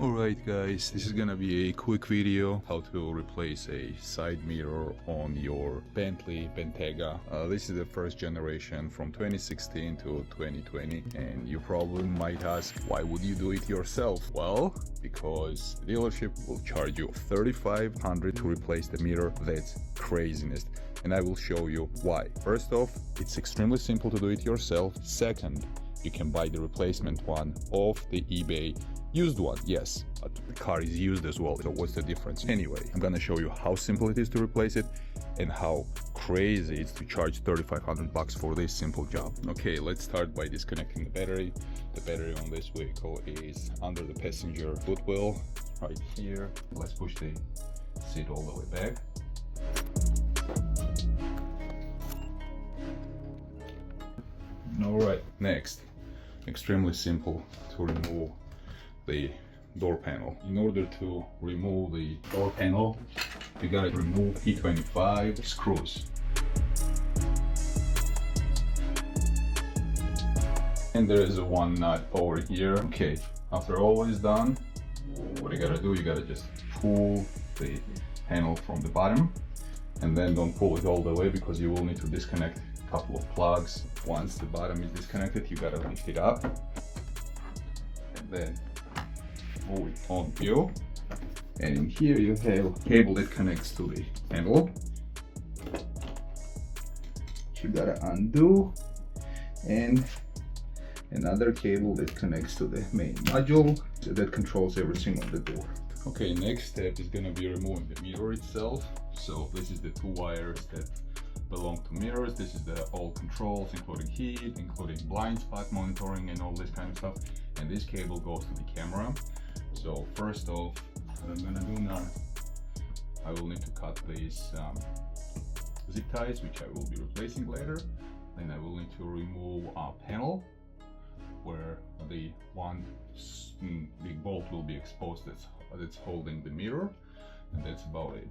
Alright guys, this is gonna be a quick video how to replace a side mirror on your Bentley Bentayga. This is the first generation from 2016 to 2020, and you probably might ask, why would you do it yourself? Well, because the dealership will charge you $3,500 to replace the mirror. That's craziness, and I will show you why. First off, it's extremely simple to do it yourself. Second, you can buy the replacement one off the eBay. Used one, yes, but the car is used as well, so what's the difference? Anyway, I'm gonna show you how simple it is to replace it and how crazy it's to charge $3,500 for this simple job. Okay, let's start by disconnecting the battery. The battery on this vehicle is under the passenger footwell, right here. Let's push the seat all the way back. Alright, next, extremely simple to remove the door panel. In order to remove the door panel, you gotta remove P25 screws. And there is one nut over here. Okay, after all is done, what you gotta do, you gotta just pull the panel from the bottom, and then don't pull it all the way because you will need to disconnect a couple of plugs. Once the bottom is disconnected, you gotta lift it up and then move it on you, and in here you have a cable that connects to the handle, which you gotta undo, and another cable that connects to the main module that controls everything on the door. Okay, next step is gonna be removing the mirror itself. So this is the two wires that belong to mirrors. This is the all controls, including heat, including blind spot monitoring and all this kind of stuff, and this cable goes to the camera. So first off, what I'm gonna do now, I will need to cut these zip ties, which I will be replacing later. Then I will need to remove a panel where the one big bolt will be exposed that's holding the mirror, and that's about it.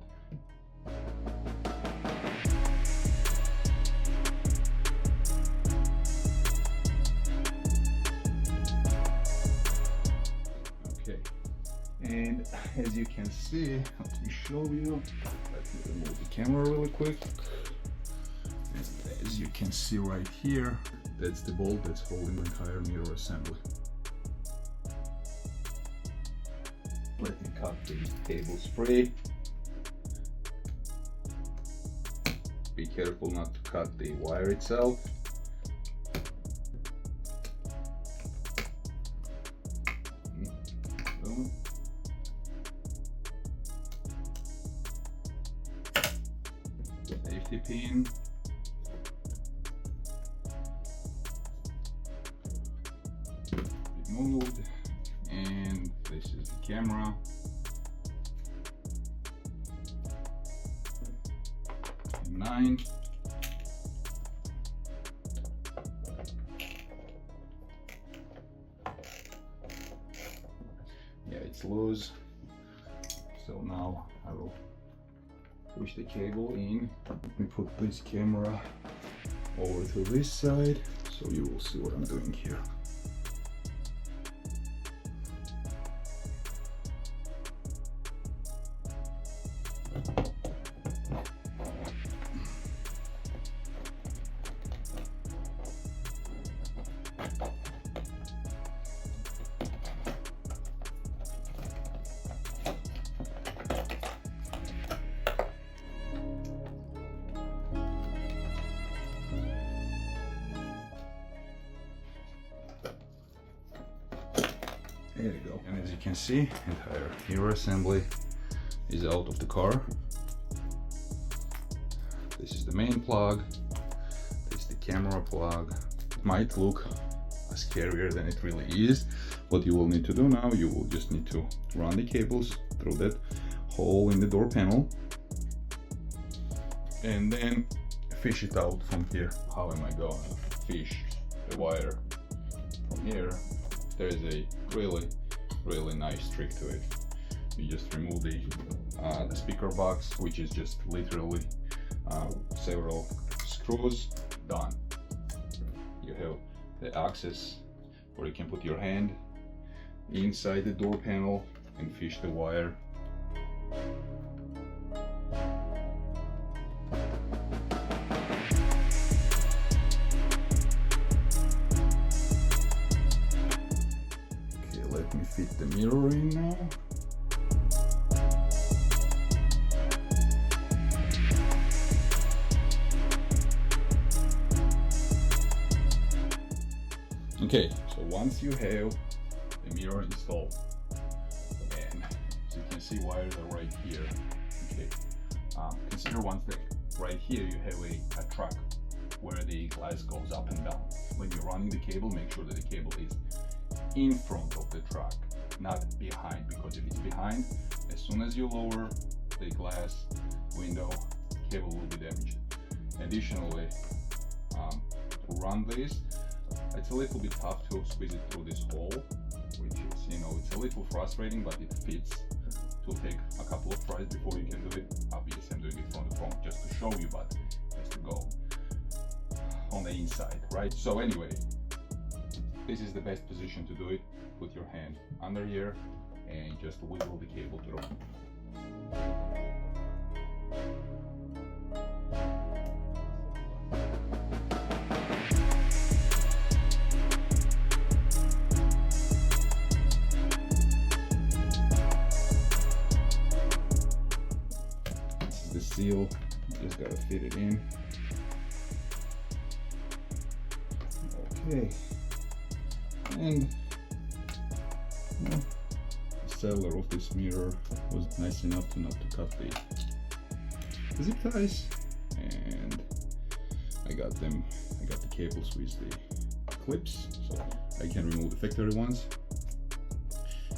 And as you can see, let me show you. Let me remove the camera really quick. And as you can see right here, that's the bolt that's holding the entire mirror assembly. Let me cut the cables free. Be careful not to cut the wire itself. Safety pin, removed, and this is the camera. And 9. Yeah, it's loose. So now I will push the cable in. Let me put this camera over to this side so you will see what I'm doing here. There you go. And as you can see, entire mirror assembly is out of the car. This is the main plug. This is the camera plug. It might look scarier than it really is. What you will need to do now, you will just need to run the cables through that hole in the door panel and then fish it out from here. How am I going to fish the wire from here? There is a really nice trick to it. You just remove the speaker box, which is just literally several screws. Done. You have the access where you can put your hand inside the door panel and fish the wire. Okay, let me fit the mirror in now. Okay, so once you have the mirror installed, and as you can see, wires are right here. Okay, consider one thing. Right here you have a track where the glass goes up and down. When you're running the cable, make sure that the cable is in front of the track, not behind, because if it's behind, as soon as you lower the glass window, cable will be damaged. Additionally, to run this, it's a little bit tough to squeeze it through this hole, which is, you know, it's a little frustrating, but it fits. It will take a couple of tries before you can do it. Obviously I'm doing it from the front just to show you, but it has to go on the inside, right? So anyway, this is the best position to do it. Put your hand under here and just wiggle the cable through. The seal, just gotta fit it in. Okay, and well, the seller of this mirror was nice enough to not to cut the zip ties, and I got the cables with the clips, so I can remove the factory ones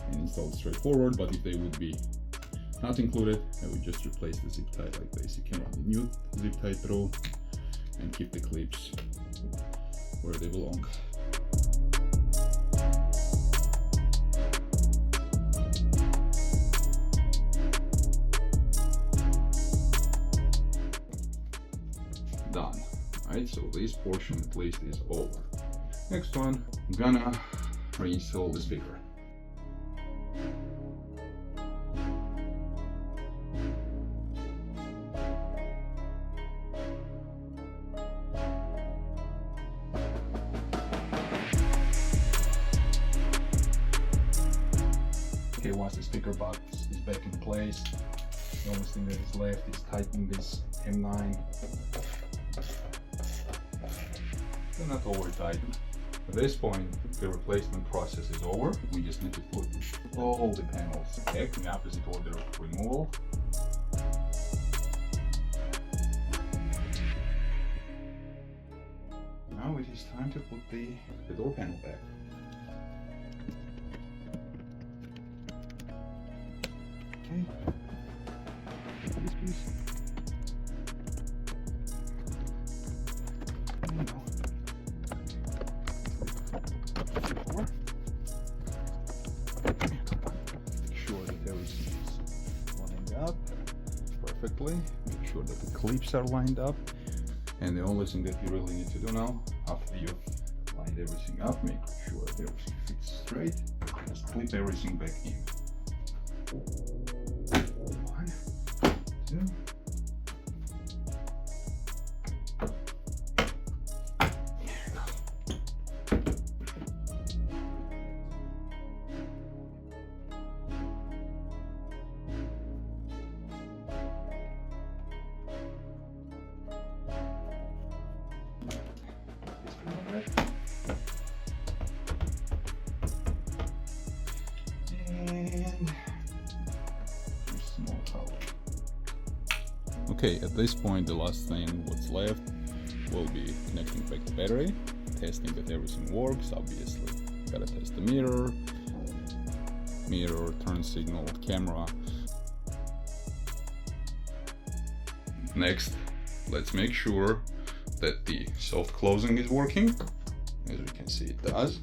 and install it straightforward. But if they would be not included, I would just replace the zip tie like this. You can run the new zip tie through and keep the clips where they belong. Done. Alright, so this portion at least is over. Next one, I'm gonna reinstall the speaker. Okay, once the speaker box is back in place, the only thing that is left is tightening this M9. Do not over tighten. At this point, the replacement process is over. We just need to put all the panels back in the opposite order of removal. Now it is time to put the door panel back. Okay. This piece. Make sure that everything is lined up perfectly. Make sure that the clips are lined up. And the only thing that you really need to do now, after you've lined everything up, make sure that everything fits straight. Just clip everything back in. 1, 2. Okay, at this point the last thing what's left will be connecting back the battery, testing that everything works. Obviously gotta test the mirror, turn signal, camera. Next, let's make sure that the soft closing is working. As we can see, it does.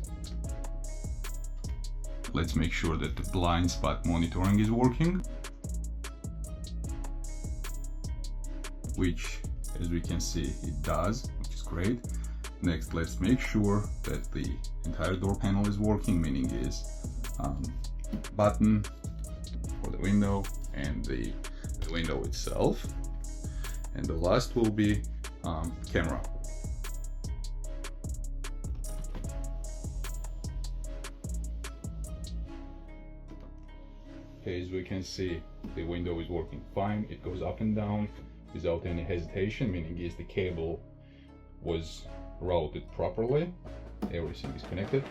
Let's make sure that the blind spot monitoring is working, which, as we can see, it does, which is great. Next, let's make sure that the entire door panel is working, meaning is button, for the window and the window itself. And the last will be camera. Okay, as we can see, the window is working fine. It goes up and down without any hesitation, meaning is the cable was routed properly. Everything is connected.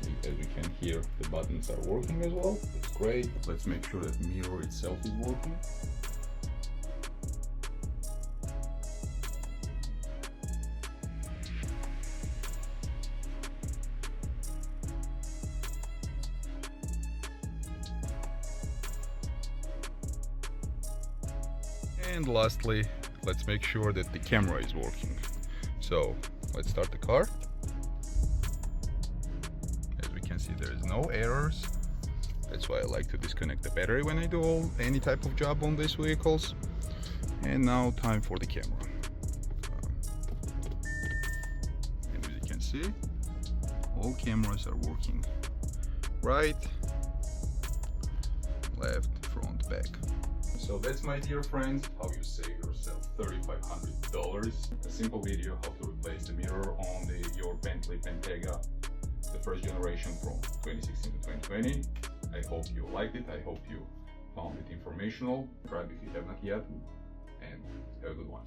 As we can hear, the buttons are working as well. That's great. Let's make sure that the mirror itself is working. And lastly, let's make sure that the camera is working. So let's start the car. As we can see, there's no errors. That's why I like to disconnect the battery when I do any type of job on these vehicles. And now time for the camera. And as you can see, all cameras are working. Right, left, front, back. So that's, my dear friends, how you save yourself $3,500. A simple video how to replace the mirror on your Bentley Bentayga, the first generation from 2016 to 2020. I hope you liked it. I hope you found it informational. Subscribe if you have not yet, and have a good one.